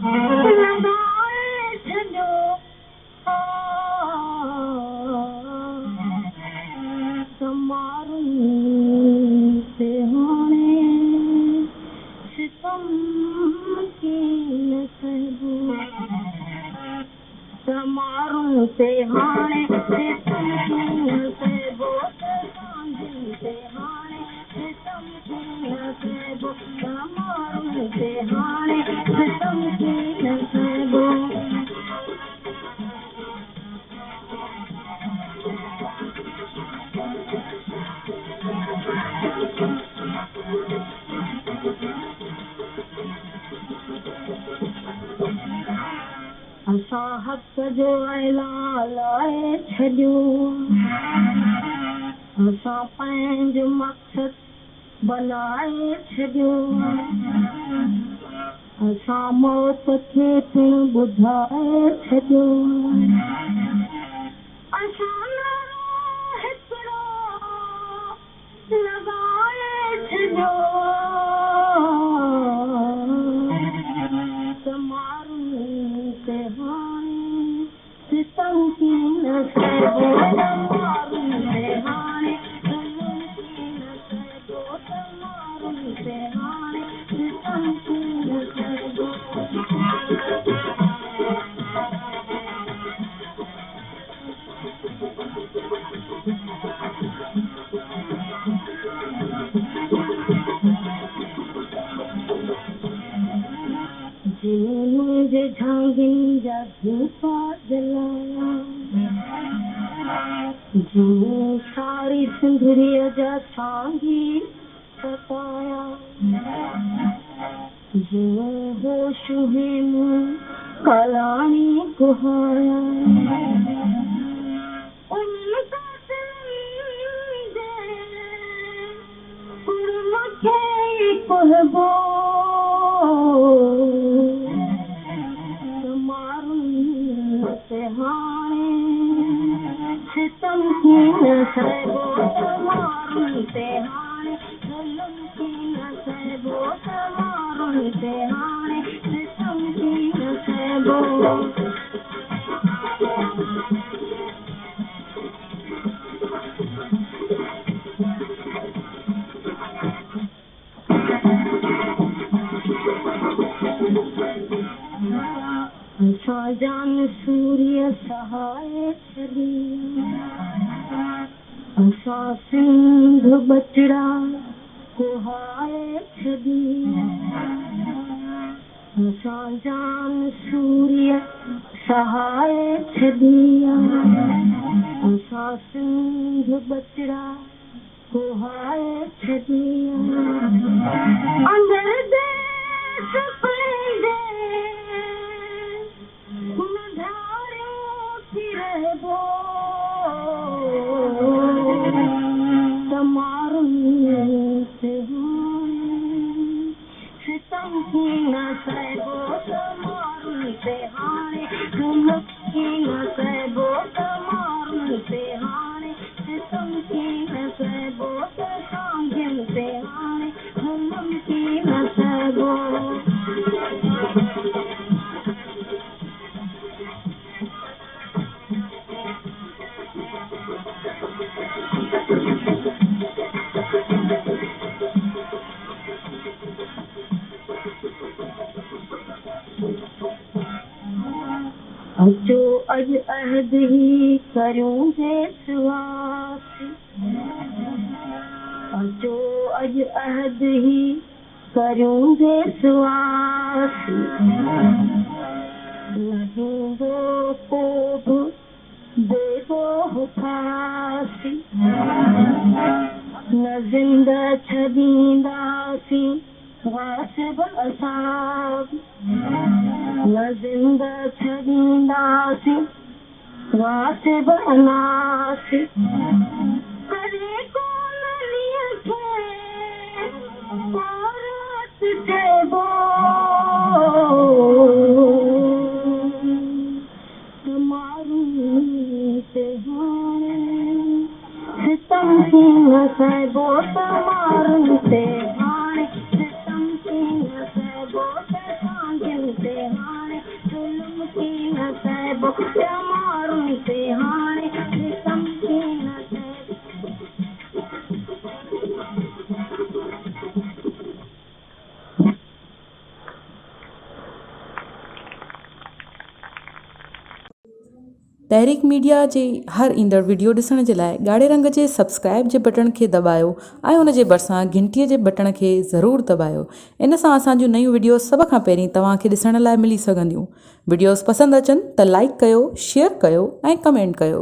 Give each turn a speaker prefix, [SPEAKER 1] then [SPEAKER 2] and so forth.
[SPEAKER 1] लगाए छॾियो समारूं ते हाणे सितम कीन सहबो समारूं ते हाणे सितम कीन सहबो सांझिन ते हाणे सितम कीन सहबो समारूं ते हाणे सितम कीन सहबो असां हक़ जो ऐलान लाइ छॾियो असां पंहिंजो मक़सद बनाए छॾियो असां मौत खे पिणु ॿुधाए छॾियो असां नारो हिकिड़ो लगाए छॾियो समारूं ते हाणे सितम कीन सहबो समारूं ते हाणे सितम कीन सहबो समारूं ते हाणे सितम कीन सहबो मुंहिंजे झांगिन जा धूपा जलाया जीअं सारी सिंधड़ीअ जा सांगी सताया जीअं होश हुई मूं कलाणी गुहाया मूंखे कहबो हाणे सितम कीन सहबो समारूं ते हाणे ज़ुल्म कीन सहबो समारूं ते हाणे सितम कीन सहबो असां जान सूर्य सहाए छॾी असां सिंध बचड़ा कुहाए छॾी असां जान सूर्य सहाए छॾी असां सिंध बचड़ा कुहाए छॾी अंदर देश पंहिंजे समारूं ते हाणे सितम कीन सहबो समारूं ते हाणे ज़ुल्म कीन सहबो समारूं ते हाणे सितम कीन सहबो सांझिन ते हाणे ज़ुल्म कीन सहबो अचो अॼु अहद ही करूं देशवासी अचो अॼु अहद ही करूं देशवासी नहीं वो को बेदो फासी न जिंदा छॾींदासीं वासिब असां न जिंदा छॾींदासीं वासिब अनासी करे कोन ॾींहं खे रात चइबो समारूं ते हाणे सितम कीन सहबो समारूं ते हाणे सितम कीन सहबो सांझिन ते हाणे ॿिया माण्हुनि ते हाणे सम्झी न थिए।
[SPEAKER 2] तहरीक मीडिया जे हर ईंदड़ वीडियो ॾिसण जे लाइ ॻाढ़े रंग जे सब्सक्राइब जे बटन खे दॿायो ऐं उन जे भरिसां घंटीअ जे बटन खे ज़रूरु दॿायो। इन सां असांजूं नयूं वीडियोस सभ खां पहिरीं तव्हांखे ॾिसण लाइ मिली सघंदियूं। वीडियोस पसंदि अचनि त लाइक कयो, शेयर कयो ऐं कमेंट कयो।